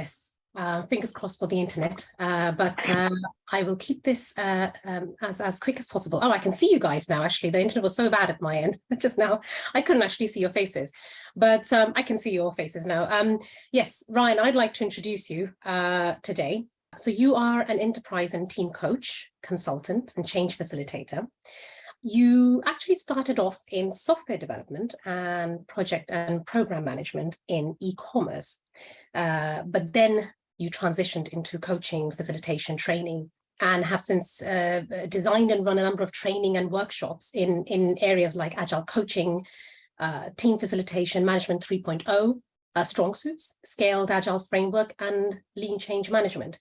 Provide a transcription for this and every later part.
Yes, fingers crossed for the internet, but I will keep this as quick as possible. Oh, I can see you guys now. Actually, the internet was so bad at my end just now. I couldn't actually see your faces, but I can see your faces now. Yes, Ryan, I'd like to introduce you today. So you are an enterprise and team coach, consultant, and change facilitator. You actually started off in software development and project and program management in e-commerce, but then you transitioned into coaching, facilitation, training, and have since designed and run a number of training and workshops in areas like agile coaching, team facilitation, management 3.0, StrongSuits, scaled agile framework, and lean change management.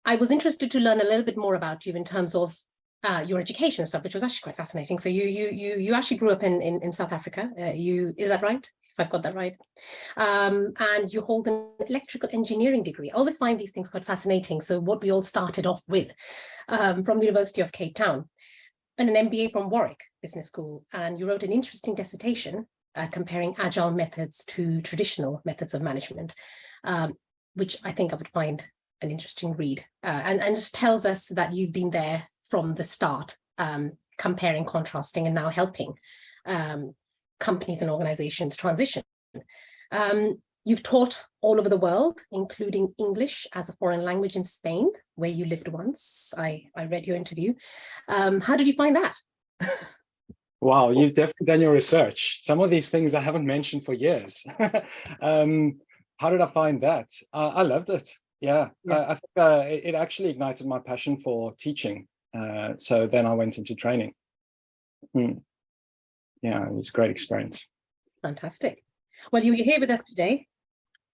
I was interested to learn a little bit more about you in terms of your education stuff, which was actually quite fascinating. So you actually grew up in South Africa. Is that right? If I've got that right. And you hold an electrical engineering degree. I always find these things quite fascinating. So what we all started off with from the University of Cape Town, and an MBA from Warwick Business School. And you wrote an interesting dissertation comparing agile methods to traditional methods of management, which I think I would find an interesting read, and just tells us that you've been there from the start, comparing, contrasting, and now helping companies and organizations transition. You've taught all over the world, including English as a foreign language in Spain, where you lived once. I read your interview. How did you find that? Wow, you've definitely done your research. Some of these things I haven't mentioned for years. How did I find that? I loved it. Yeah. I think it actually ignited my passion for teaching. So then I went into training. Yeah, it was a great experience. Fantastic. Well, you're here with us today.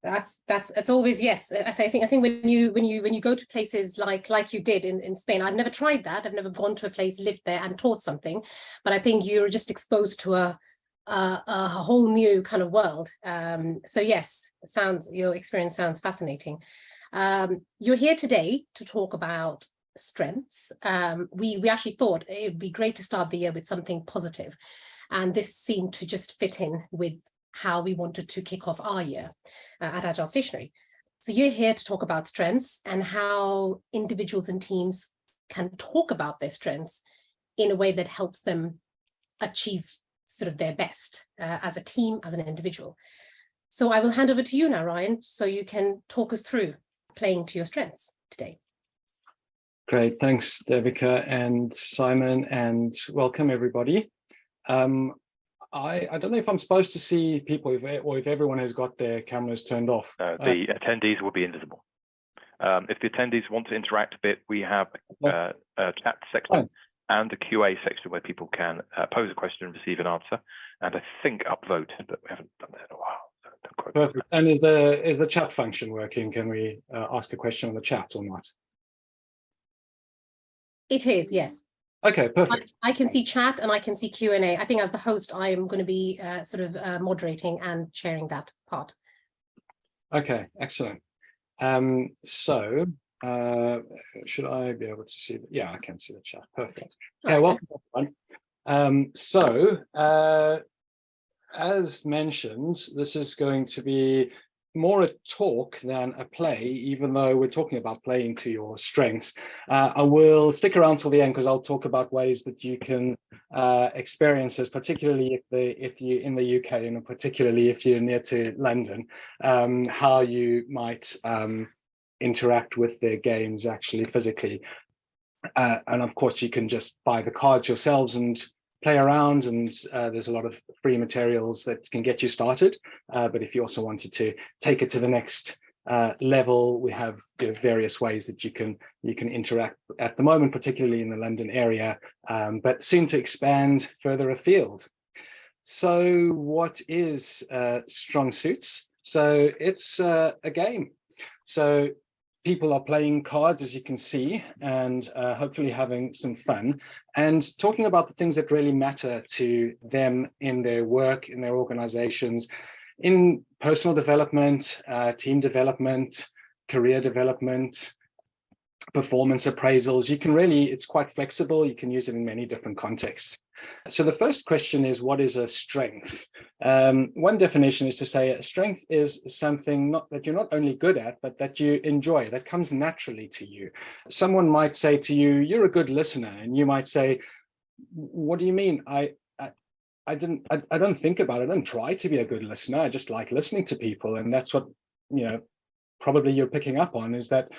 That's always yes. I think when you go to places like you did in Spain, I've never tried that. I've never gone to a place, lived there, and taught something. But I think you're just exposed to a whole new kind of world. So yes, your experience sounds fascinating. You're here today to talk about strengths. We actually thought it would be great to start the year with something positive, and this seemed to just fit in with how we wanted to kick off our year at Agile Stationery. So you're here to talk about strengths and how individuals and teams can talk about their strengths in a way that helps them achieve sort of their best as a team, as an individual. So I will hand over to you now, Ryan, so you can talk us through playing to your strengths today. Great, thanks, Devika and Simon, and welcome everybody. I don't know if I'm supposed to see people or if everyone has got their cameras turned off. The attendees will be invisible. If the attendees want to interact a bit, we have a chat section and a QA section where people can pose a question and receive an answer, and I think upvote, but we haven't done that in a while. So don't quote me. Perfect. And is the chat function working? Can we ask a question on the chat or not? It is, yes. Okay, perfect. I can see chat and I can see Q&A. I think as the host, I am going to be moderating and sharing that part. Okay, excellent. So should I be able to see? Yeah, I can see the chat. Perfect. Okay, welcome everyone. As mentioned, this is going to be more a talk than a play, even though we're talking about playing to your strengths. I will stick around till the end because I'll talk about ways that you can experience this, particularly if you're in the UK and particularly if you're near to London, how you might interact with their games actually physically. And of course, you can just buy the cards yourselves and play around, and there's a lot of free materials that can get you started. But if you also wanted to take it to the next level, we have various ways that you can interact at the moment, particularly in the London area, but soon to expand further afield. So what is StrongSuits? So it's a game. So people are playing cards, as you can see, and hopefully having some fun and talking about the things that really matter to them in their work, in their organizations, in personal development, team development, career development, performance appraisals. You can really, it's quite flexible. You can use it in many different contexts. So the first question is, what is a strength? One definition is to say a strength is something that you're not only good at, but that you enjoy, that comes naturally to you. Someone might say to you, you're a good listener, and you might say, what do you mean? I don't think about it. I don't try to be a good listener. I just like listening to people. And that's what, probably you're picking up on, is that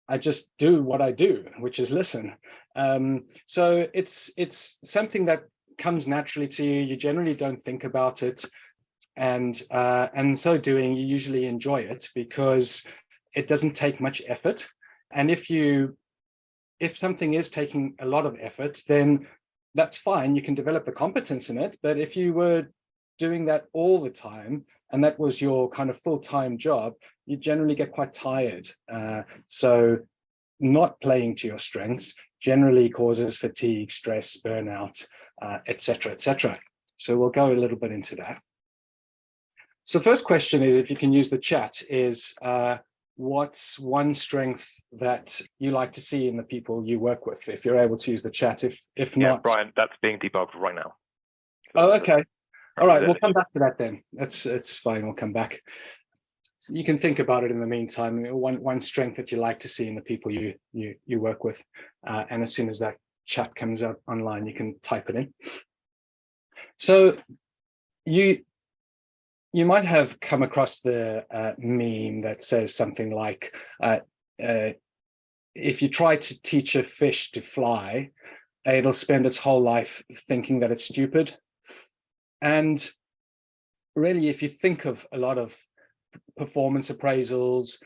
I just do what I do, which is listen. So it's something that comes naturally to you. You generally don't think about it. And so doing, you usually enjoy it because it doesn't take much effort. And if something is taking a lot of effort, then that's fine. You can develop the competence in it. But if you were doing that all the time, and that was your kind of full-time job, you generally get quite tired. So not playing to your strengths generally causes fatigue, stress, burnout, et cetera, et cetera. So we'll go a little bit into that. So first question is, if you can use the chat, is what's one strength that you like to see in the people you work with? If you're able to use the chat, if not, Brian, that's being debugged right now. Oh, okay. All right, we'll come back to that then. It's fine. We'll come back. So you can think about it in the meantime. One strength that you like to see in the people you work with, and as soon as that chat comes out online, you can type it in. So you might have come across the meme that says something like, if you try to teach a fish to fly, it'll spend its whole life thinking that it's stupid. And really, if you think of a lot of performance appraisals,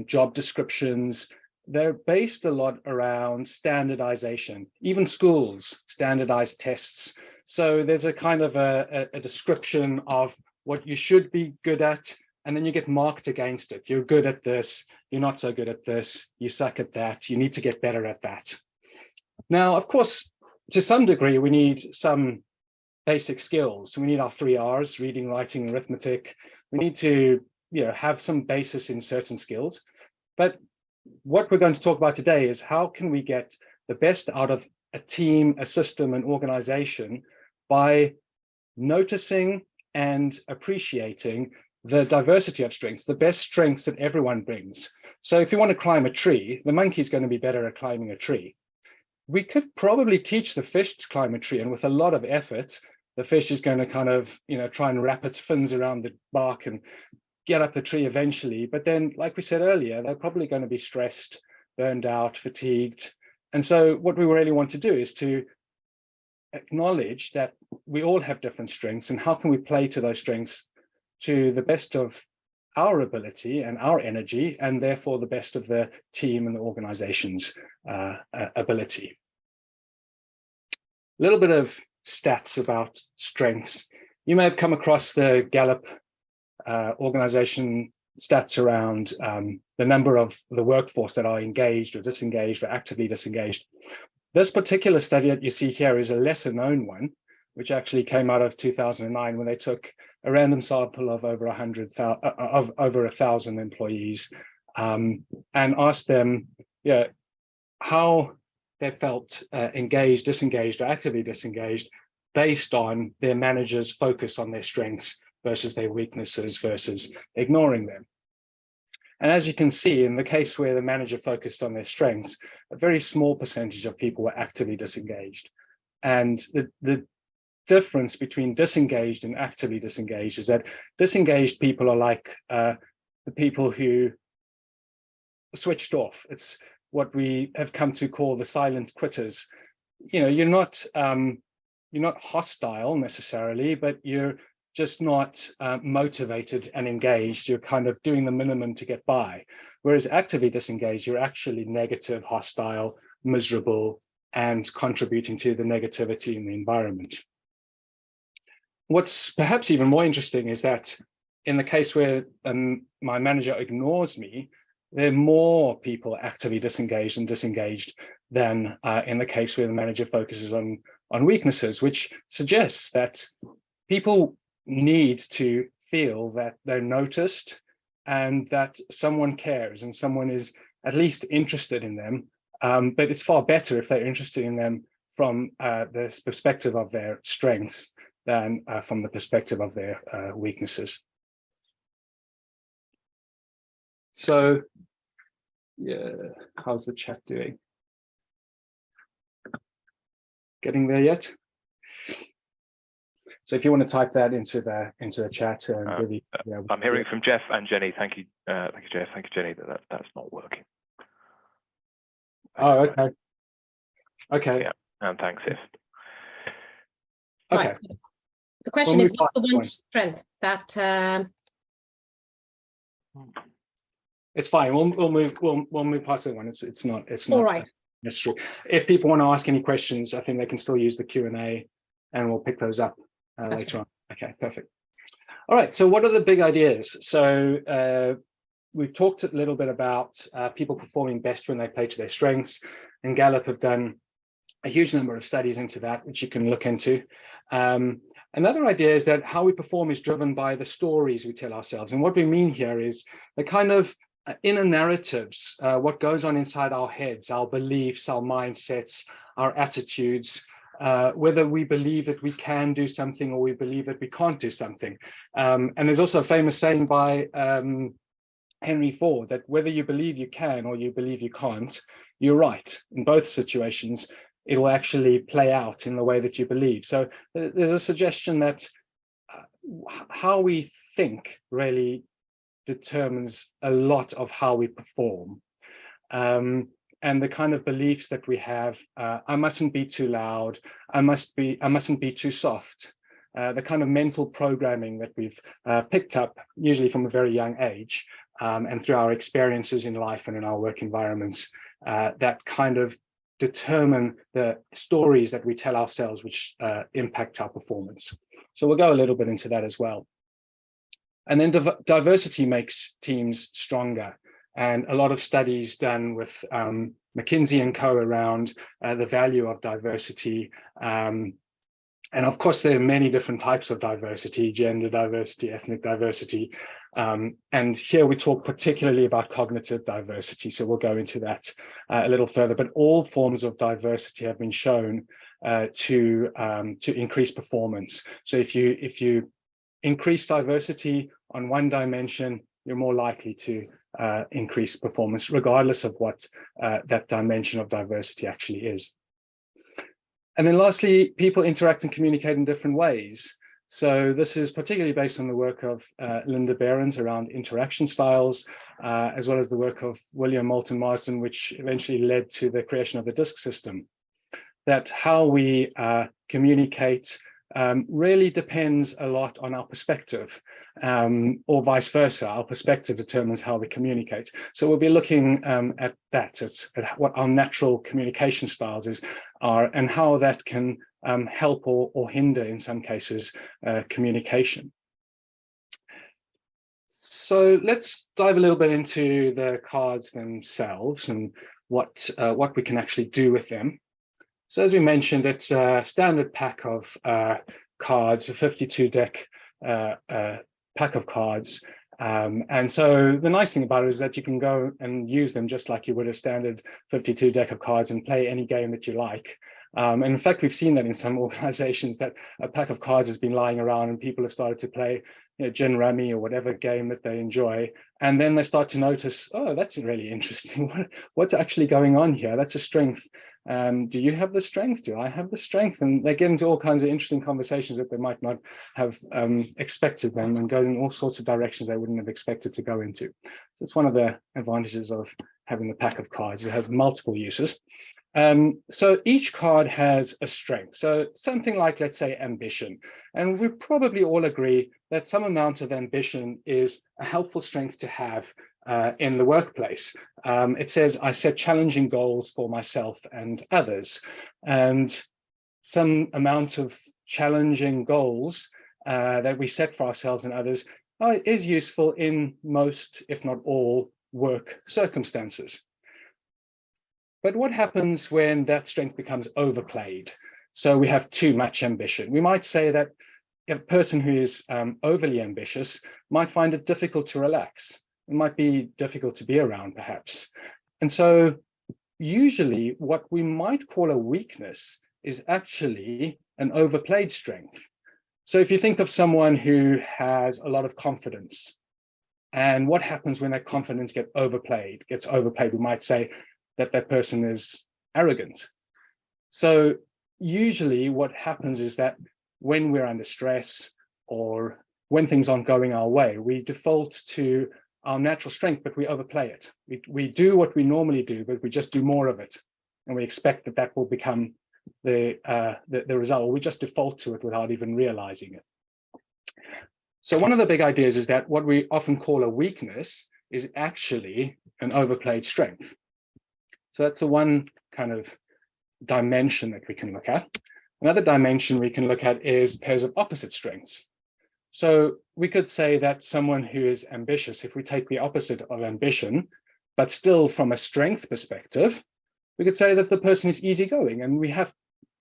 job descriptions, they're based a lot around standardization. Even schools standardize tests. So there's a kind of a description of what you should be good at, and then you get marked against it. You're good at this, you're not so good at this, you suck at that, you need to get better at that. Now, of course, to some degree, we need some basic skills. We need our 3 R's, reading, writing, arithmetic. We need to have some basis in certain skills. But what we're going to talk about today is how can we get the best out of a team, a system, an organization by noticing and appreciating the diversity of strengths, the best strengths that everyone brings. So if you want to climb a tree, the monkey's going to be better at climbing a tree. We could probably teach the fish to climb a tree, and with a lot of effort, the fish is going to kind of, try and wrap its fins around the bark and get up the tree eventually. But then, like we said earlier, they're probably going to be stressed, burned out, fatigued. And so what we really want to do is to acknowledge that we all have different strengths, and how can we play to those strengths to the best of our ability and our energy, and therefore the best of the team and the organization's ability. A little bit of stats about strengths. You may have come across the Gallup organization stats around the number of the workforce that are engaged or disengaged or actively disengaged. This particular study that you see here is a lesser known one, which actually came out of 2009 when they took a random sample of over 1,000 employees and asked them how they felt engaged, disengaged, or actively disengaged based on their managers' focus on their strengths versus their weaknesses versus ignoring them. And as you can see, in the case where the manager focused on their strengths, a very small percentage of people were actively disengaged. And the difference between disengaged and actively disengaged is that disengaged people are like the people who switched off. It's what we have come to call the silent quitters. You're not hostile necessarily, but you're just not motivated and engaged. You're kind of doing the minimum to get by. Whereas actively disengaged, you're actually negative, hostile, miserable, and contributing to the negativity in the environment. What's perhaps even more interesting is that in the case where my manager ignores me, there are more people actively disengaged and disengaged than in the case where the manager focuses on weaknesses, which suggests that people need to feel that they're noticed and that someone cares and someone is at least interested in them. But it's far better if they're interested in them from the perspective of their strengths than from the perspective of their weaknesses. So, yeah, how's the chat doing? Getting there yet? So if you want to type that into the chat, I'm hearing from Jeff and Jenny. Thank you, Jeff. Thank you, Jenny. That's not working. Oh, okay. Okay. Yeah, and thanks, If. Okay. Right. So the question is, what's the one strength that? It's fine. We'll move past that one. It's not. All right. Necessary. If people want to ask any questions, I think they can still use the Q&A, and we'll pick those up later on. Okay, perfect. All right. So what are the big ideas? So we've talked a little bit about people performing best when they play to their strengths, and Gallup have done a huge number of studies into that, which you can look into. Another idea is that how we perform is driven by the stories we tell ourselves. And what we mean here is the kind of inner narratives, what goes on inside our heads, our beliefs, our mindsets, our attitudes, whether we believe that we can do something or we believe that we can't do something. And there's also a famous saying by Henry Ford that whether you believe you can or you believe you can't, you're right. In both situations, it will actually play out in the way that you believe. So there's a suggestion that how we think really determines a lot of how we perform. And the kind of beliefs that we have, I mustn't be too loud, I mustn't be too soft. The kind of mental programming that we've picked up, usually from a very young age, and through our experiences in life and in our work environments, that kind of determine the stories that we tell ourselves, which impact our performance. So we'll go a little bit into that as well. And then diversity makes teams stronger. And a lot of studies done with McKinsey and Co. around the value of diversity. And of course, there are many different types of diversity, gender diversity, ethnic diversity. And here we talk particularly about cognitive diversity. So we'll go into that a little further. But all forms of diversity have been shown to increase performance. So if you increase diversity on one dimension, you're more likely to increase performance, regardless of what that dimension of diversity actually is. And then lastly, people interact and communicate in different ways. So this is particularly based on the work of Linda Behrens around interaction styles, as well as the work of William Moulton Marsden, which eventually led to the creation of the DISC system. That how we communicate really depends a lot on our perspective, or vice versa. Our perspective determines how we communicate. So we'll be looking at that, at what our natural communication styles are, and how that can help or hinder, in some cases, communication. So let's dive a little bit into the cards themselves and what we can actually do with them. So as we mentioned, it's a standard pack of cards, a 52 deck pack of cards. And so the nice thing about it is that you can go and use them just like you would a standard 52 deck of cards and play any game that you like. And in fact, we've seen that in some organizations that a pack of cards has been lying around and people have started to play, gin rummy or whatever game that they enjoy. And then they start to notice, oh, that's really interesting. What's actually going on here? That's a strength. Do you have the strength? Do I have the strength? And they get into all kinds of interesting conversations that they might not have expected them, and go in all sorts of directions they wouldn't have expected to go into. So it's one of the advantages of having the pack of cards. It has multiple uses. So each card has a strength. So something like, let's say, ambition. And we probably all agree that some amount of ambition is a helpful strength to have in the workplace. It says, I set challenging goals for myself and others. And some amount of challenging goals that we set for ourselves and others is useful in most, if not all, work circumstances. But what happens when that strength becomes overplayed? So we have too much ambition. We might say that a person who is overly ambitious might find it difficult to relax. It might be difficult to be around, perhaps. And so usually what we might call a weakness is actually an overplayed strength. So if you think of someone who has a lot of confidence, and what happens when that confidence gets overplayed, we might say that that person is arrogant. So usually what happens is that when we're under stress or when things aren't going our way, we default to our natural strength, but we overplay it. We do what we normally do, but we just do more of it. And we expect that that will become the result. We just default to it without even realizing it. So one of the big ideas is that what we often call a weakness is actually an overplayed strength. So that's the one kind of dimension that we can look at. Another dimension we can look at is pairs of opposite strengths. So we could say that someone who is ambitious, if we take the opposite of ambition, but still from a strength perspective, we could say that the person is easygoing, and we have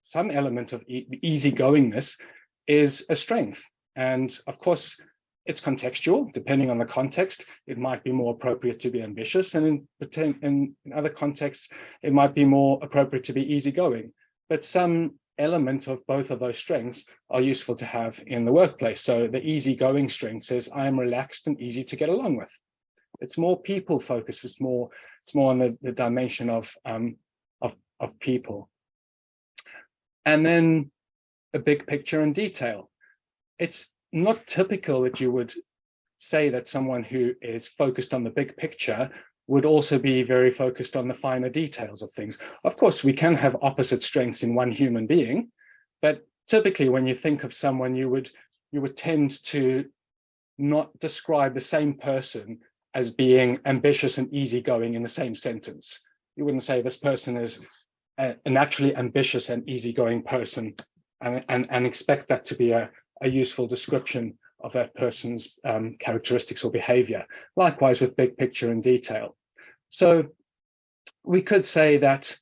some element of easygoingness is a strength. And of course, it's contextual. Depending on the context, it might be more appropriate to be ambitious, and in other contexts, it might be more appropriate to be easygoing. But some element of both of those strengths are useful to have in the workplace. So the easygoing strength says I am relaxed and easy to get along with. It's more people focused. It's more on the dimension of people. And then a big picture and detail. It's not typical that you would say that someone who is focused on the big picture would also be very focused on the finer details of things. Of course, we can have opposite strengths in one human being, but typically when you think of someone, you would tend to not describe the same person as being ambitious and easygoing in the same sentence. You wouldn't say this person is a naturally ambitious and easygoing person and expect that to be a useful description of that person's characteristics or behavior. Likewise with big picture and detail. So we could say that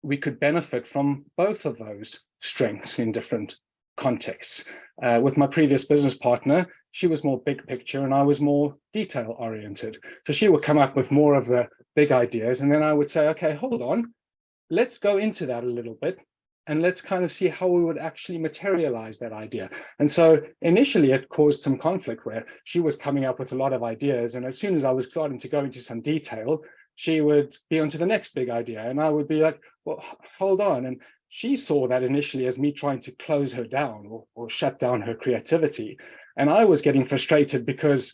we could benefit from both of those strengths in different contexts. With my previous business partner, she was more big picture and I was more detail oriented. So she would come up with more of the big ideas, and then I would say, okay, hold on, let's go into that a little bit. And let's kind of see how we would actually materialize that idea. And so initially it caused some conflict where she was coming up with a lot of ideas. And as soon as I was starting to go into some detail, she would be onto the next big idea. And I would be like, well, hold on. And she saw that initially as me trying to close her down or shut down her creativity. And I was getting frustrated because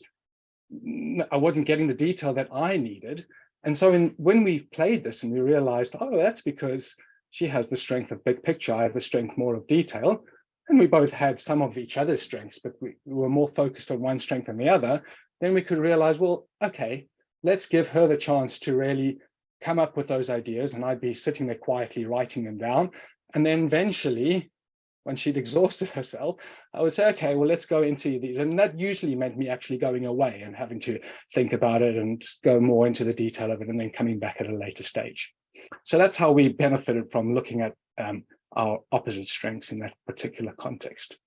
I wasn't getting the detail that I needed. And so when we played this and we realized, oh, that's because she has the strength of big picture, I have the strength more of detail. And we both had some of each other's strengths, but we were more focused on one strength than the other. Then we could realize, well, okay, let's give her the chance to really come up with those ideas. And I'd be sitting there quietly writing them down. And then eventually, when she'd exhausted herself, I would say, okay, well, let's go into these. And that usually meant me actually going away and having to think about it and go more into the detail of it and then coming back at a later stage. So that's how we benefited from looking at our opposite strengths in that particular context.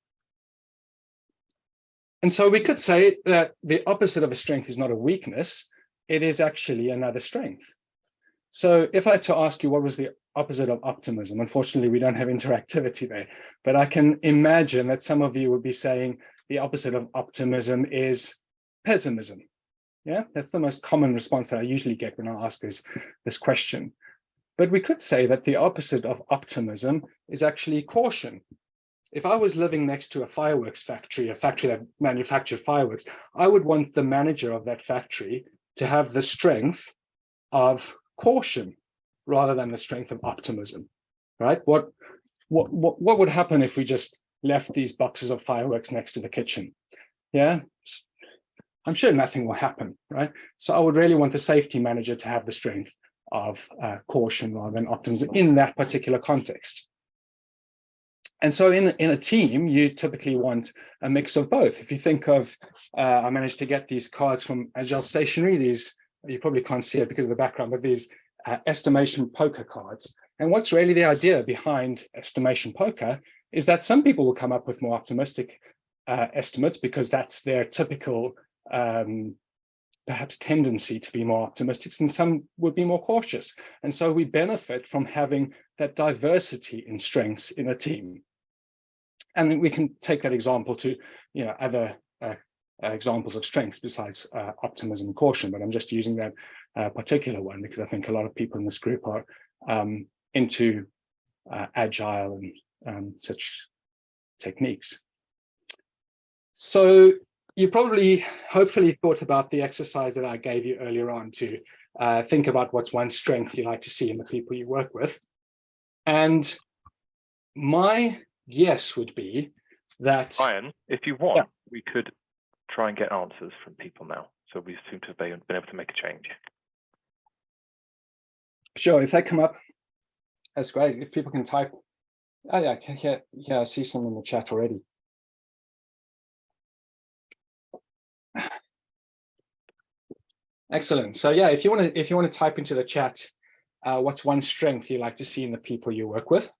And so we could say that the opposite of a strength is not a weakness, it is actually another strength. So if I had to ask you what was the opposite of optimism, unfortunately, we don't have interactivity there, but I can imagine that some of you would be saying the opposite of optimism is pessimism. Yeah, that's the most common response that I usually get when I ask this question. But we could say that the opposite of optimism is actually caution. If I was living next to a fireworks factory, a factory that manufactured fireworks, I would want the manager of that factory to have the strength of caution rather than the strength of optimism, right? What would happen if we just left these boxes of fireworks next to the kitchen? Yeah, I'm sure nothing will happen, right? So I would really want the safety manager to have the strength of caution rather than optimism in that particular context. And so in a team, you typically want a mix of both. If you think of, I managed to get these cards from Agile Stationery, these, you probably can't see it because of the background, but these estimation poker cards. And what's really the idea behind estimation poker is that some people will come up with more optimistic estimates because that's their typical perhaps tendency to be more optimistic, and some would be more cautious. And so we benefit from having that diversity in strengths in a team. And then we can take that example to, other examples of strengths besides optimism and caution, but I'm just using that particular one because I think a lot of people in this group are into agile and such techniques. So you probably, hopefully, thought about the exercise that I gave you earlier on to think about what's one strength you like to see in the people you work with. And my guess would be that, Ryan, if you want, we could try and get answers from people now. So we seem to have been able to make a change. Sure, if they come up, that's great. If people can type, oh yeah, I see some in the chat already. Excellent. So yeah, if you want to type into the chat, what's one strength you like to see in the people you work with?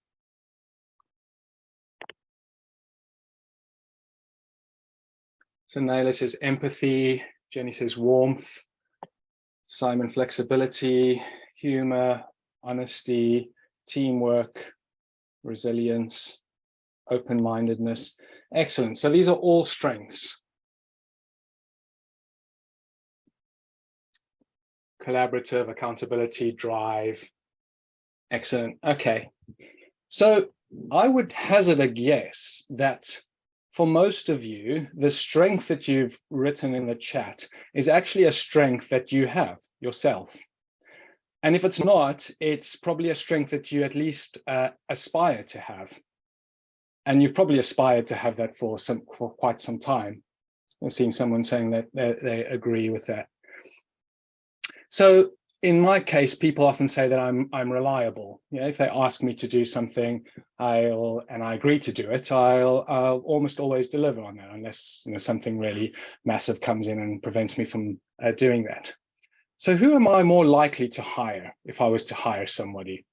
So Naila says empathy, Jenny says warmth, Simon flexibility, humor, honesty, teamwork, resilience, open-mindedness. Excellent. So these are all strengths. Collaborative, accountability, drive. Excellent. Okay. So I would hazard a guess that for most of you, the strength that you've written in the chat is actually a strength that you have yourself. And if it's not, it's probably a strength that you at least aspire to have. And you've probably aspired to have that for quite some time. I've seen someone saying that they agree with that. So in my case, people often say that I'm reliable. If they ask me to do something, and I agree to do it, I'll almost always deliver on that, unless something really massive comes in and prevents me from doing that. So who am I more likely to hire if I was to hire somebody?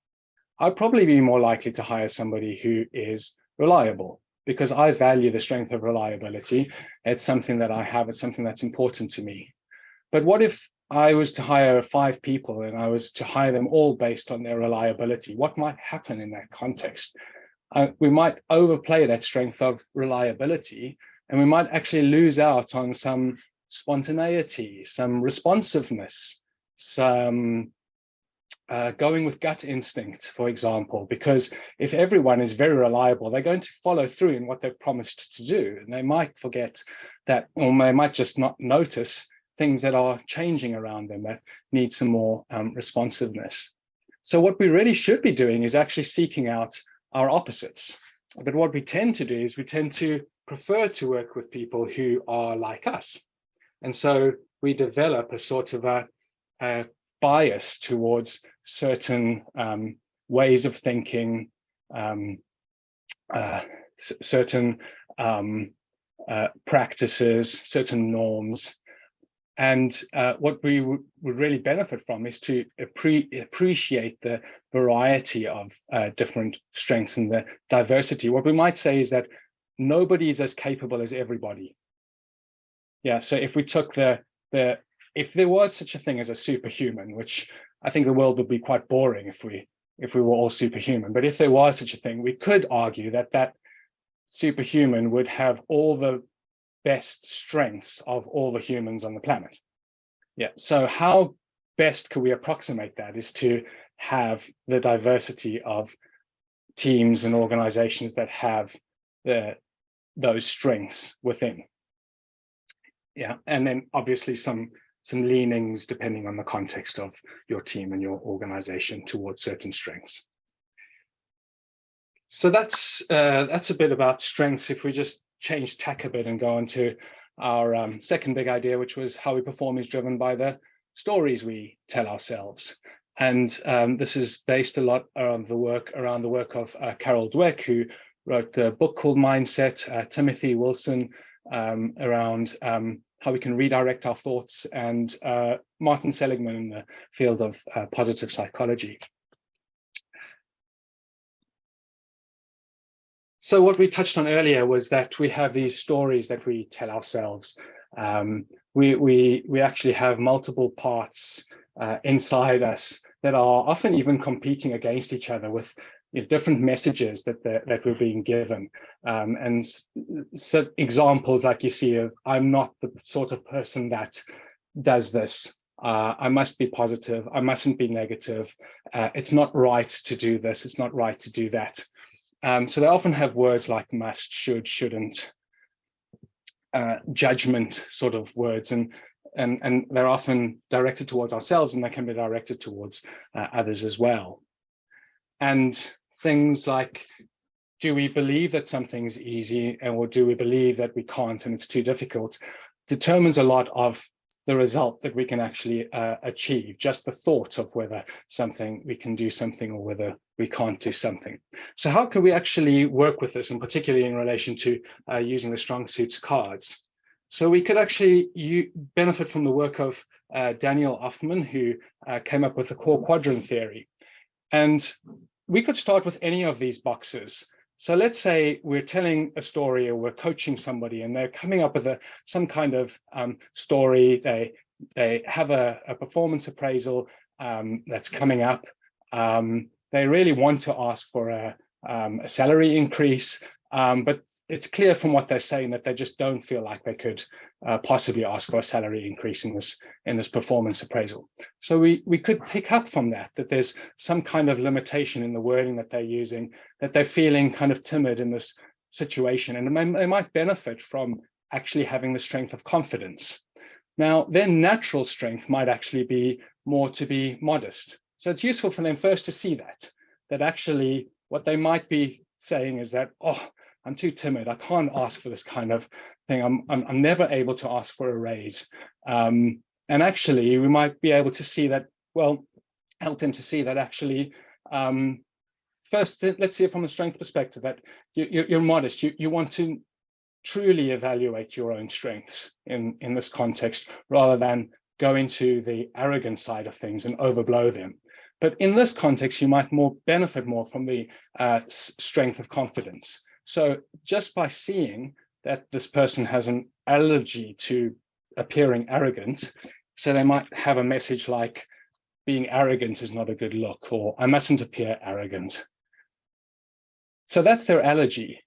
I'd probably be more likely to hire somebody who is reliable, because I value the strength of reliability. It's something that I have. It's something that's important to me. But what if I was to hire 5 people and I was to hire them all based on their reliability? What might happen in that context? We might overplay that strength of reliability, and we might actually lose out on some spontaneity, some responsiveness, some going with gut instinct, for example, because if everyone is very reliable, they're going to follow through in what they've promised to do, and they might forget that, or they might just not notice things that are changing around them that need some more responsiveness. So what we really should be doing is actually seeking out our opposites. But what we tend to do is we tend to prefer to work with people who are like us. And so we develop a sort of a bias towards certain ways of thinking, certain practices, certain norms. And what we would really benefit from is to appreciate the variety of different strengths and the diversity. What we might say is that nobody is as capable as everybody. Yeah, so if we took if there was such a thing as a superhuman, which I think the world would be quite boring if we were all superhuman, but if there was such a thing, we could argue that superhuman would have all the best strengths of all the humans on the planet. Yeah, so how best could we approximate that is to have the diversity of teams and organizations that have those strengths within. Yeah, and then obviously some leanings depending on the context of your team and your organization towards certain strengths. So that's a bit about strengths. If we just change tack a bit and go on to our second big idea, which was how we perform is driven by the stories we tell ourselves. And this is based a lot around the work of Carol Dweck, who wrote the book called Mindset, Timothy Wilson around how we can redirect our thoughts, and Martin Seligman in the field of positive psychology. So what we touched on earlier was that we have these stories that we tell ourselves. we actually have multiple parts inside us that are often even competing against each other with different messages that we're being given. And so examples like you see of, I'm not the sort of person that does this. I must be positive. I mustn't be negative. It's not right to do this. It's not right to do that. So they often have words like must, should, shouldn't, judgment sort of words, and they're often directed towards ourselves, and they can be directed towards others as well. And things like, do we believe that something's easy, or do we believe that we can't and it's too difficult, determines a lot of the result that we can actually achieve, just the thought of whether we can do something or whether we can't do something. So how can we actually work with this, and particularly in relation to using the StrongSuits cards? So we could actually benefit from the work of Daniel Hoffman, who came up with the core quadrant theory. And we could start with any of these boxes. So let's say we're telling a story, or we're coaching somebody, and they're coming up with some kind of story. They have a performance appraisal that's coming up. They really want to ask for a salary increase, but it's clear from what they're saying that they just don't feel like they could possibly ask for a salary increase in this performance appraisal. So we could pick up from that there's some kind of limitation in the wording that they're using, that they're feeling kind of timid in this situation, and they might benefit from actually having the strength of confidence. Now, their natural strength might actually be more to be modest. So it's useful for them first to see that actually what they might be saying is that, oh, I'm too timid. I can't ask for this kind of thing. I'm never able to ask for a raise. And actually, we might be able to see that, well, help them to see that actually, first, let's see it from a strength perspective, that you're modest. You want to truly evaluate your own strengths in this context, rather than go into the arrogant side of things and overblow them. But in this context, you might benefit more from the strength of confidence. So just by seeing that this person has an allergy to appearing arrogant, so they might have a message like, being arrogant is not a good look, or I mustn't appear arrogant. So that's their allergy.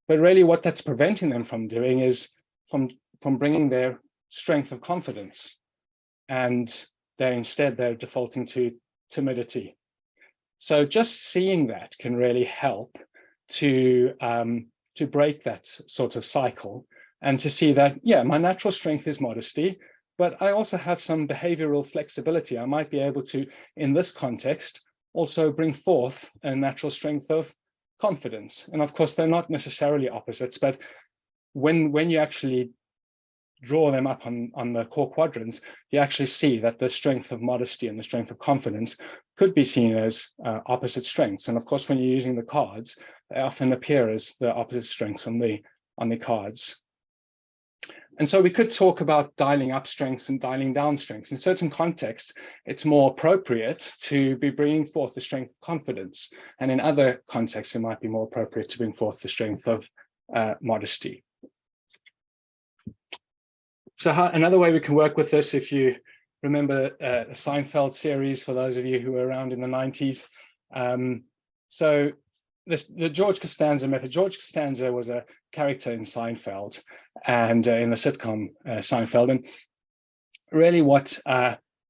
But really what that's preventing them from doing is from bringing their strength of confidence. And they're defaulting to timidity. So just seeing that can really help to break that sort of cycle, and to see that, yeah, my natural strength is modesty, but I also have some behavioral flexibility. I might be able to, in this context, also bring forth a natural strength of confidence. And of course, they're not necessarily opposites, but when you actually draw them up on the core quadrants, you actually see that the strength of modesty and the strength of confidence could be seen as opposite strengths. And of course, when you're using the cards, they often appear as the opposite strengths on the cards. And so we could talk about dialing up strengths and dialing down strengths. In certain contexts, it's more appropriate to be bringing forth the strength of confidence. And in other contexts, it might be more appropriate to bring forth the strength of modesty. So another way we can work with this, if you remember the Seinfeld series, for those of you who were around in the 90s. So the George Costanza method. George Costanza was a character in Seinfeld, and in the sitcom Seinfeld. And really what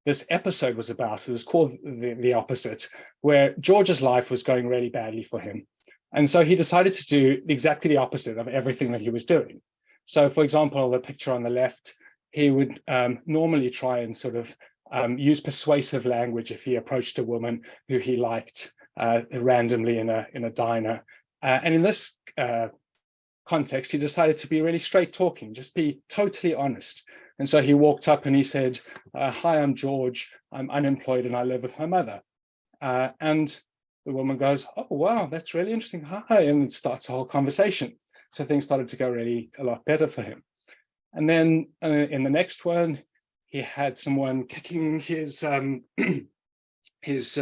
this episode was about, it was called The Opposite, where George's life was going really badly for him. And so he decided to do exactly the opposite of everything that he was doing. So for example, the picture on the left, he would normally try and sort of use persuasive language if he approached a woman who he liked randomly in a diner. And in this context, he decided to be really straight talking, just be totally honest. And so he walked up and he said, hi, I'm George, I'm unemployed and I live with my mother. And the woman goes, oh, wow, that's really interesting. Hi, and it starts a whole conversation. So things started to go really a lot better for him. And then in the next one, he had someone kicking his his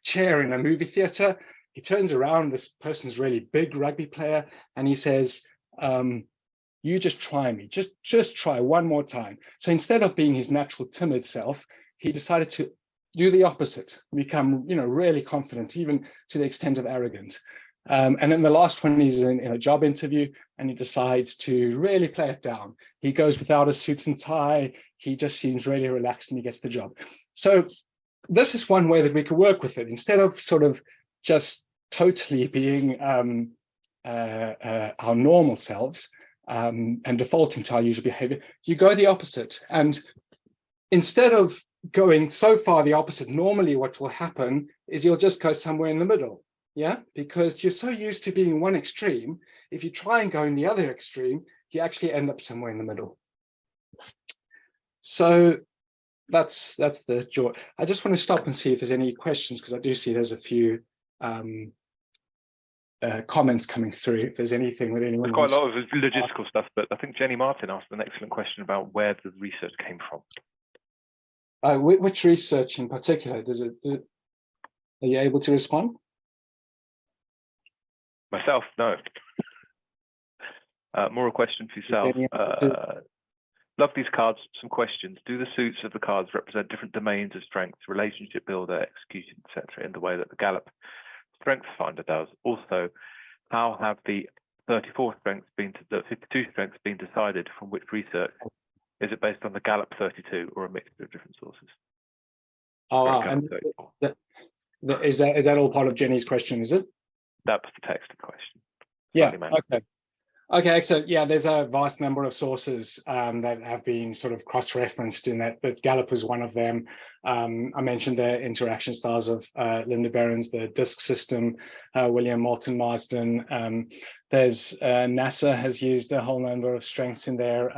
chair in a movie theater. He turns around, this person's really big rugby player, and he says, you you just try me, just try one more time. So instead of being his natural timid self, he decided to do the opposite, become, really confident, even to the extent of arrogant. And then the last one, he's in a job interview, and he decides to really play it down. He goes without a suit and tie. He just seems really relaxed, and he gets the job. So this is one way that we could work with it. Instead of sort of just totally being our normal selves and defaulting to our usual behavior, you go the opposite. And instead of going so far the opposite, normally what will happen is you'll just go somewhere in the middle. Yeah, because you're so used to being in one extreme. If you try and go in the other extreme, you actually end up somewhere in the middle. So that's the joy. I just want to stop and see if there's any questions, because I do see there's a few comments coming through. If there's anything that anyone there's quite a lot of logistical stuff, but I think Jenny Martin asked an excellent question about where the research came from. Which research in particular? Are you able to respond? Myself, no. More a question for yourself. Love these cards. Some questions. Do the suits of the cards represent different domains of strength, relationship builder, execution, etc., in the way that the Gallup Strength Finder does? Also, how have the 34 strengths been to the 52 strengths been decided from which research? Is it based on the Gallup 32 or a mixture of different sources? Oh, wow. And is that all part of Jenny's question, is it? That was the text of the question. Yeah, okay, excellent. Yeah, there's a vast number of sources that have been sort of cross-referenced in that, but Gallup is one of them. I mentioned the interaction styles of Linda Behrens, the DISC system, William Moulton Marsden. There's NASA has used a whole number of strengths in their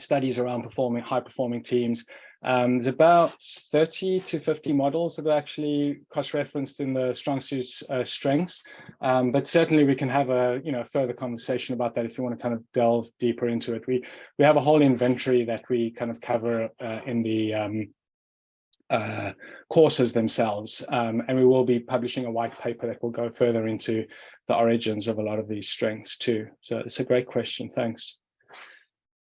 studies around high-performing teams. There's about 30 to 50 models that are actually cross-referenced in the StrongSuits strengths, but certainly we can have a further conversation about that if you want to kind of delve deeper into it. We have a whole inventory that we kind of cover in the courses themselves, and we will be publishing a white paper that will go further into the origins of a lot of these strengths too. So it's a great question. Thanks.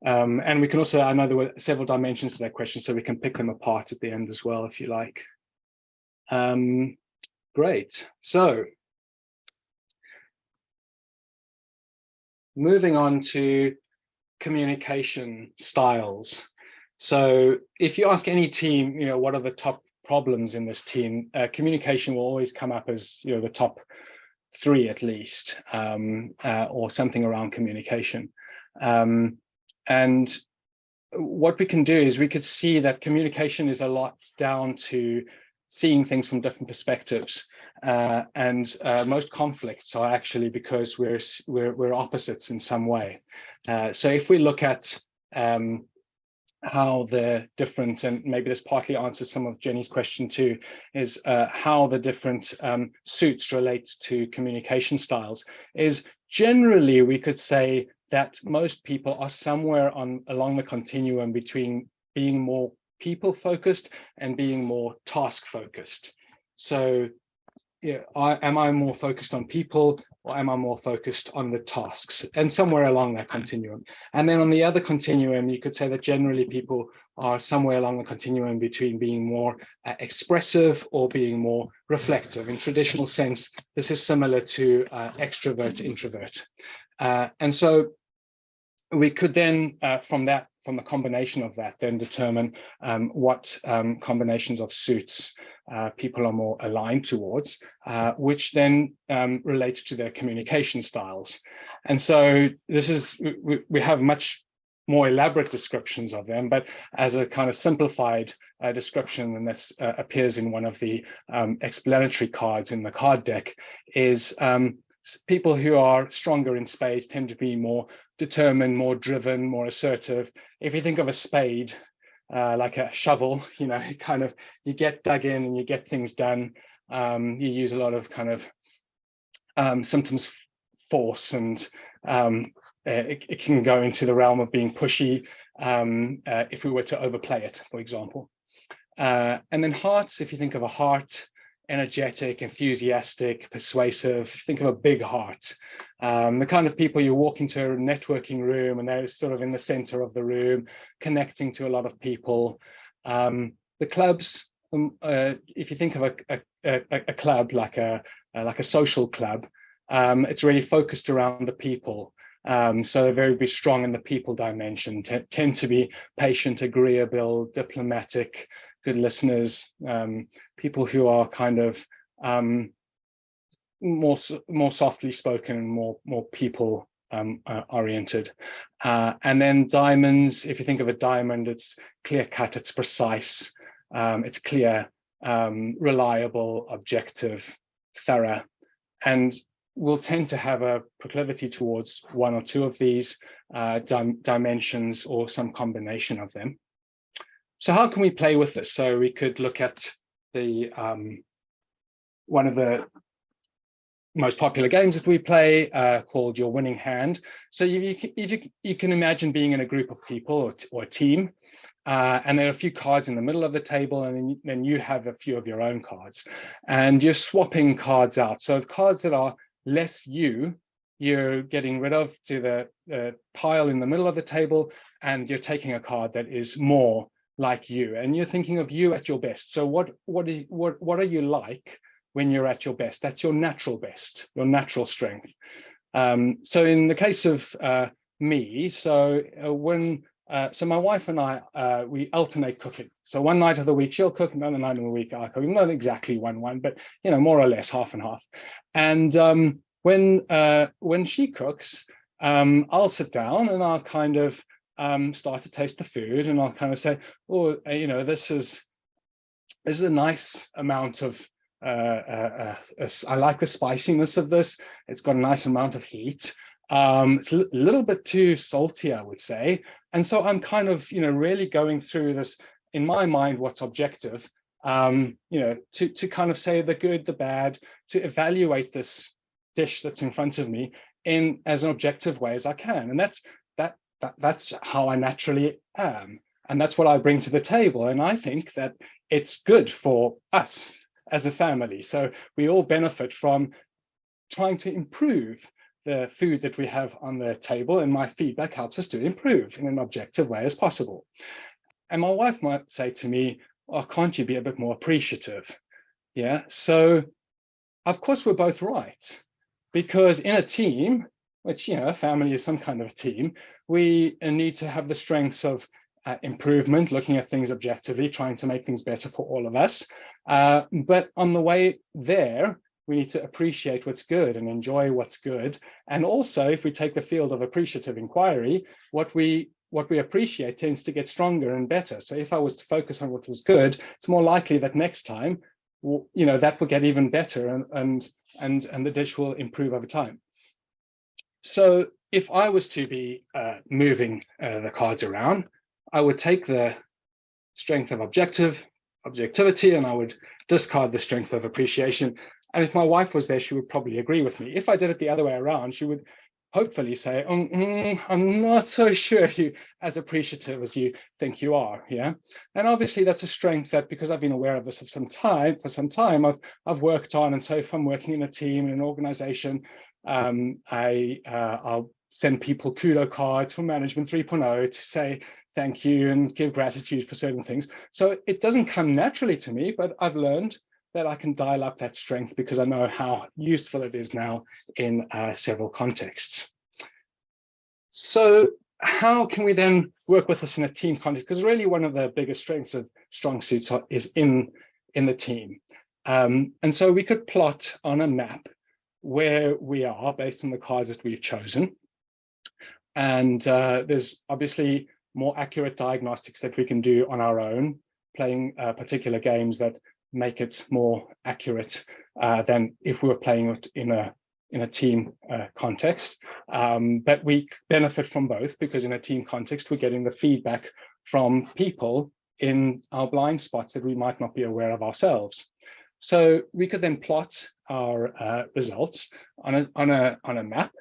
And we can also, I know there were several dimensions to that question, so we can pick them apart at the end as well, if you like. Great. So moving on to communication styles. So if you ask any team, what are the top problems in this team, communication will always come up as, the top 3 at least, or something around communication. And what we can do is we could see that communication is a lot down to seeing things from different perspectives, and most conflicts are actually because we're opposites in some way. So if we look at how the different, and maybe this partly answers some of Jenny's question too, is how the different suits relate to communication styles, is generally we could say that most people are somewhere along the continuum between being more people focused and being more task focused. So am I more focused on people, or am I more focused on the tasks? And somewhere along that continuum. And then on the other continuum, you could say that generally people are somewhere along the continuum between being more expressive or being more reflective. In traditional sense, this is similar to extrovert, introvert. And so we could then, from the combination of that, then determine what combinations of suits people are more aligned towards, which then relates to their communication styles. And so this is, we have much more elaborate descriptions of them, but as a kind of simplified description, and this appears in one of the explanatory cards in the card deck, is people who are stronger in spades tend to be more determined, more driven, more assertive. If you think of a spade like a shovel, you get dug in and you get things done. You use a lot of kind of sometimes force, and it can go into the realm of being pushy if we were to overplay it, for example. And then hearts, if you think of a heart, energetic, enthusiastic, persuasive. Think of a big heart. The kind of people you walk into a networking room and they're sort of in the center of the room, connecting to a lot of people. The clubs, if you think of a club like a social club, it's really focused around the people. So they're very strong in the people dimension, tend to be patient, agreeable, diplomatic, good listeners, people who are kind of more softly spoken and more people oriented. And then diamonds, if you think of a diamond, it's clear cut, it's precise, it's clear, reliable, objective, thorough, and will tend to have a proclivity towards one or two of these dimensions or some combination of them. So how can we play with this? So we could look at the one of the most popular games that we play called Your Winning Hand. So you can imagine being in a group of people or a team, and there are a few cards in the middle of the table, and then you have a few of your own cards, and you're swapping cards out. So the cards that are less you're getting rid of to the pile in the middle of the table, and you're taking a card that is more like you, and you're thinking of you at your best. So what are you like when you're at your best? That's your natural best, your natural strength. So in the case of me, so my wife and I, we alternate cooking. So one night of the week she'll cook, another night of the week I cook. Not exactly one, but more or less half and half. And when she cooks, I'll sit down and I'll kind of start to taste the food, and I'll kind of say, oh, this is a nice amount of I like the spiciness of this. It's got a nice amount of heat. It's a little bit too salty, I would say. And so I'm kind of, really going through this in my mind, what's objective, to kind of say the good, the bad, to evaluate this dish that's in front of me in as an objective way as I can. And that's how I naturally am. And that's what I bring to the table. And I think that it's good for us as a family. So we all benefit from trying to improve the food that we have on the table, and my feedback helps us to improve in an objective way as possible. And my wife might say to me, oh, can't you be a bit more appreciative? Yeah, so of course we're both right, because in a team, which, a family is some kind of a team, we need to have the strengths of improvement, looking at things objectively, trying to make things better for all of us. But on the way there, we need to appreciate what's good and enjoy what's good. And also, if we take the field of appreciative inquiry, what we appreciate tends to get stronger and better. So if I was to focus on what was good, it's more likely that next time, that will get even better, and the dish will improve over time. So if I was to be moving the cards around, I would take the strength of objectivity, and I would discard the strength of appreciation. And if my wife was there, she would probably agree with me. If I did it the other way around, she would hopefully say, I'm not so sure you're as appreciative as you think you are. Yeah. And obviously that's a strength that, because I've been aware of this for some time, I've worked on. And so if I'm working in a team, in an organization, I'll send people kudo cards for Management 3.0 to say thank you and give gratitude for certain things. So it doesn't come naturally to me, but I've learned that I can dial up that strength because I know how useful it is now in several contexts. So how can we then work with this in a team context? Because really one of the biggest strengths of StrongSuits is in the team. And so we could plot on a map where we are based on the cards that we've chosen. And there's obviously more accurate diagnostics that we can do on our own, playing particular games that make it more accurate than if we were playing it in a team context. But we benefit from both, because in a team context, we're getting the feedback from people in our blind spots that we might not be aware of ourselves. So we could then plot our results on a map.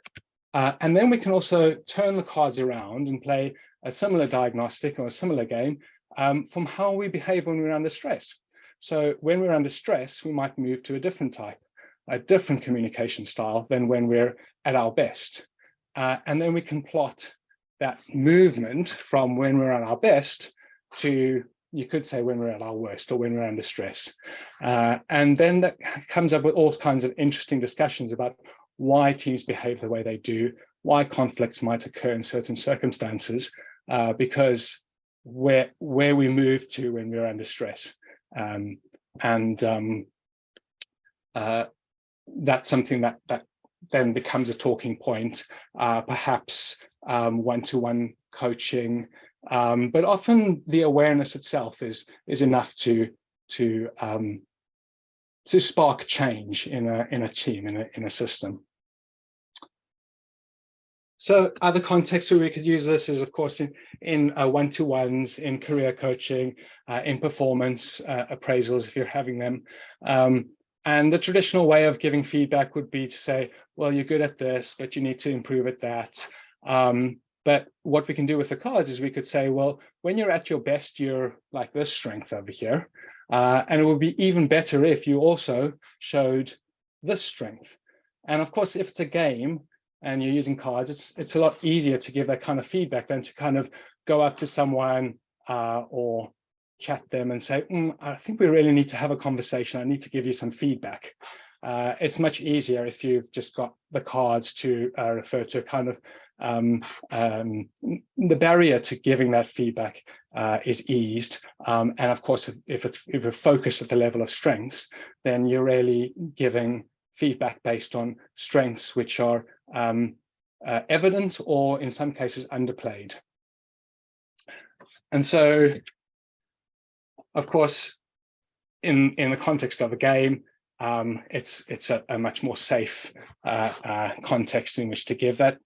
And then we can also turn the cards around and play a similar diagnostic or a similar game from how we behave when we're under stress. So when we're under stress, we might move to a different type, a different communication style than when we're at our best. And then we can plot that movement from when we're at our best to, you could say, when we're at our worst or when we're under stress. And then that comes up with all kinds of interesting discussions about why teams behave the way they do, why conflicts might occur in certain circumstances, because where we move to when we're under stress. That's something that then becomes a talking point, perhaps one-to-one coaching, but often the awareness itself is enough to spark change in a team, in a system. So other contexts where we could use this is, of course, in one-to-ones, in career coaching, in performance appraisals, if you're having them. And the traditional way of giving feedback would be to say, well, you're good at this, but you need to improve at that. But what we can do with the cards is we could say, well, when you're at your best, you're like this strength over here. And it would be even better if you also showed this strength. And of course, if it's a game and you're using cards, it's a lot easier to give that kind of feedback than to kind of go up to someone or chat them and say, I think we really need to have a conversation. I need to give you some feedback. It's much easier if you've just got the cards to refer to. Kind of the barrier to giving that feedback is eased. And of course, if you're focused at the level of strengths, then you're really giving feedback based on strengths which are evident or in some cases underplayed. And so, of course, in the context of a game, it's a much more safe context in which to give that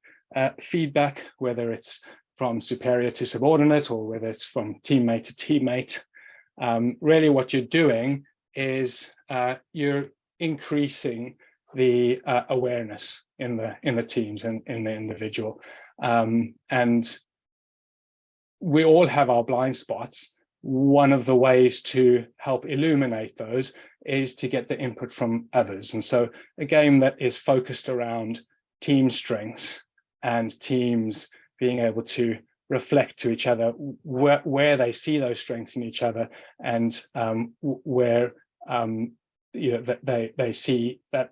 feedback, whether it's from superior to subordinate or whether it's from teammate to teammate. Really what you're doing is you're increasing the awareness in the teams and in the individual. And we all have our blind spots. One of the ways to help illuminate those is to get the input from others. And so a game that is focused around team strengths and teams being able to reflect to each other where they see those strengths in each other, and where that they see that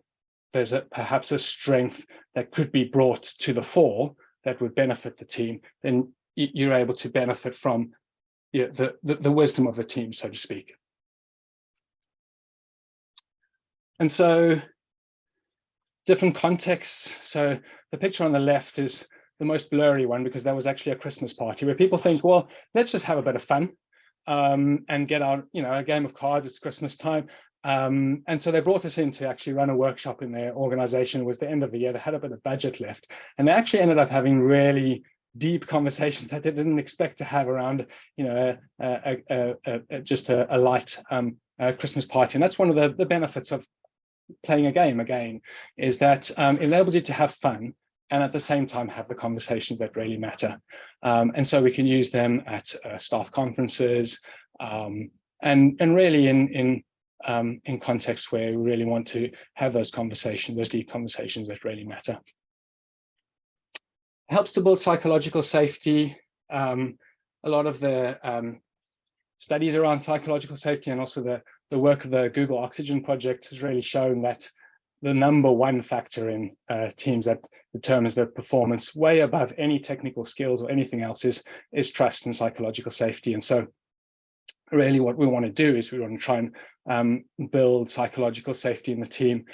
there's perhaps a strength that could be brought to the fore that would benefit the team, then you're able to benefit from the wisdom of the team, so to speak. And so different contexts. So the picture on the left is the most blurry one, because that was actually a Christmas party where people think, well, let's just have a bit of fun and get out, a game of cards. It's Christmas time. And so they brought us in to actually run a workshop in their organization. It was the end of the year. They had a bit of budget left, and they actually ended up having really deep conversations that they didn't expect to have around, just a light Christmas party. And that's one of the benefits of playing a game again, is that it enables you to have fun and at the same time have the conversations that really matter. And so we can use them at staff conferences, and really in contexts where we really want to have those conversations, those deep conversations that really matter. It helps to build psychological safety. A lot of the studies around psychological safety and also the work of the Google Oxygen project has really shown that the number one factor in teams that determines their performance, way above any technical skills or anything else, is trust and psychological safety. And so really what we want to do is we want to try and build psychological safety in the team.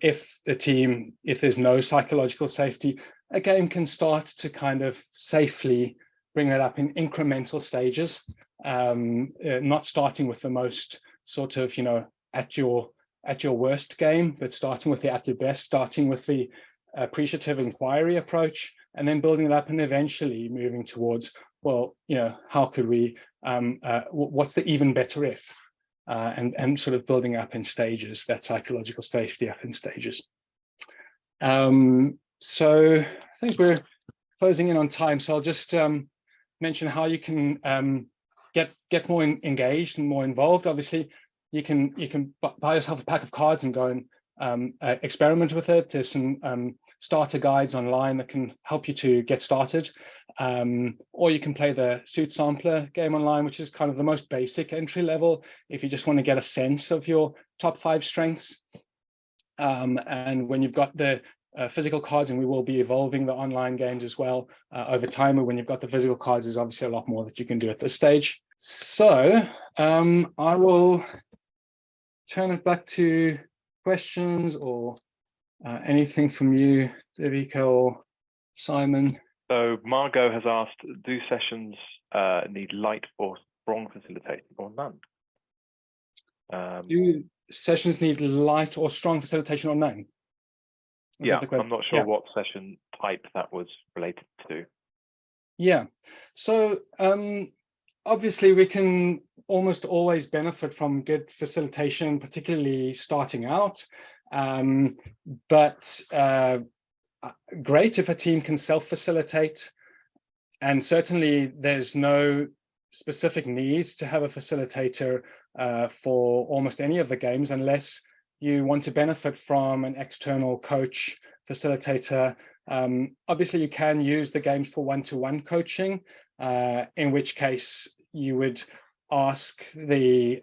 If there's no psychological safety, a game can start to kind of safely bring that up in incremental stages, not starting with the most sort of, at your worst game, but starting with the at your best, starting with the appreciative inquiry approach, and then building it up and eventually moving towards, well, how could we, what's the even better if, and sort of building up in stages, that psychological safety up in stages. So I think we're closing in on time. So I'll just mention how you can get more engaged and more involved. Obviously, you can buy yourself a pack of cards and go and experiment with it. There's some starter guides online that can help you to get started. Or you can play the Suit Sampler game online, which is kind of the most basic entry level if you just want to get a sense of your top 5 strengths. And when you've got the physical cards, and we will be evolving the online games as well over time, and when you've got the physical cards, there's obviously a lot more that you can do at this stage. So I will turn it back to questions or anything from you, Devika or Simon. So Margot has asked, do sessions need light or strong facilitating or none? Do sessions need light or strong facilitation or none? Yeah, I'm not sure what session type that was related to. Yeah, so obviously we can almost always benefit from good facilitation, particularly starting out. But great if a team can self-facilitate, and certainly there's no specific need to have a facilitator for almost any of the games unless you want to benefit from an external coach facilitator. Obviously you can use the games for one-to-one coaching, in which case you would ask the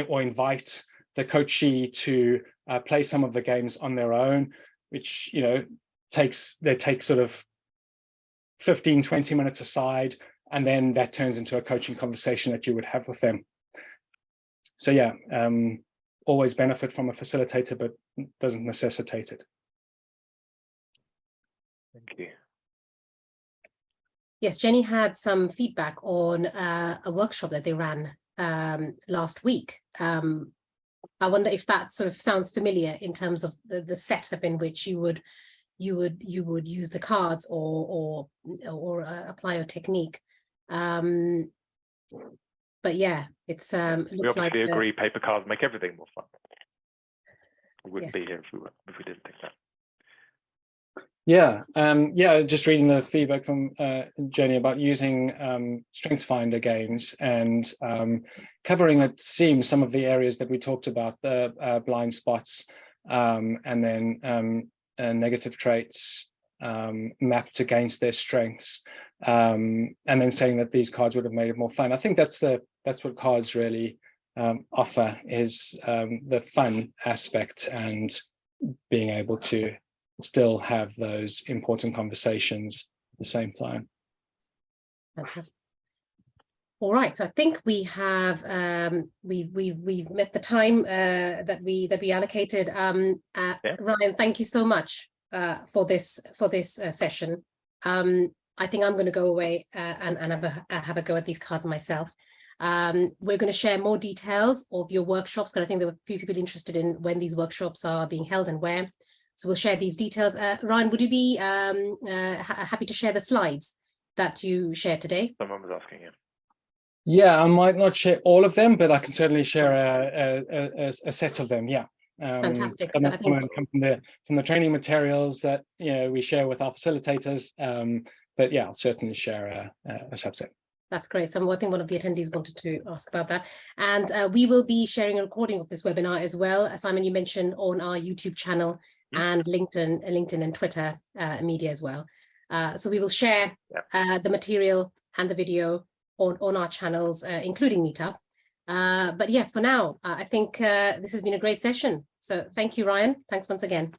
or invite the coachee to play some of the games on their own, which they take sort of 15-20 minutes aside, and then that turns into a coaching conversation that you would have with them. So yeah, always benefit from a facilitator, but doesn't necessitate it. Thank you. Yes, Jenny had some feedback on a workshop that they ran last week. I wonder if that sort of sounds familiar in terms of the setup in which you would use the cards or apply a technique. But yeah, it's we obviously like agree paper cards make everything more fun. We wouldn't be here if we didn't think that. Yeah, yeah. Just reading the feedback from Jenny about using StrengthsFinder games and covering, it seems, some of the areas that we talked about, the blind spots, and then negative traits mapped against their strengths, and then saying that these cards would have made it more fun. I think that's what cards really offer, is the fun aspect and being able to still have those important conversations at the same time. Fantastic. All right, so I think we have we've met the time that we allocated. Ryan, thank you so much for this session. I think I'm going to go away and have a go at these cards myself. We're going to share more details of your workshops, because I think there were a few people interested in when these workshops are being held and where. So we'll share these details. Ryan, would you be happy to share the slides that you shared today? Someone was asking you. Yeah, I might not share all of them, but I can certainly share a set of them. Yeah. Fantastic. So I think come from the training materials that we share with our facilitators. But yeah, I'll certainly share a subset. That's great. So I think one of the attendees wanted to ask about that. And we will be sharing a recording of this webinar as well, Simon, you mentioned, on our YouTube channel and LinkedIn and Twitter media as well. So we will share the material and the video on our channels, including Meetup. But yeah, for now, I think this has been a great session. So thank you, Ryan. Thanks once again.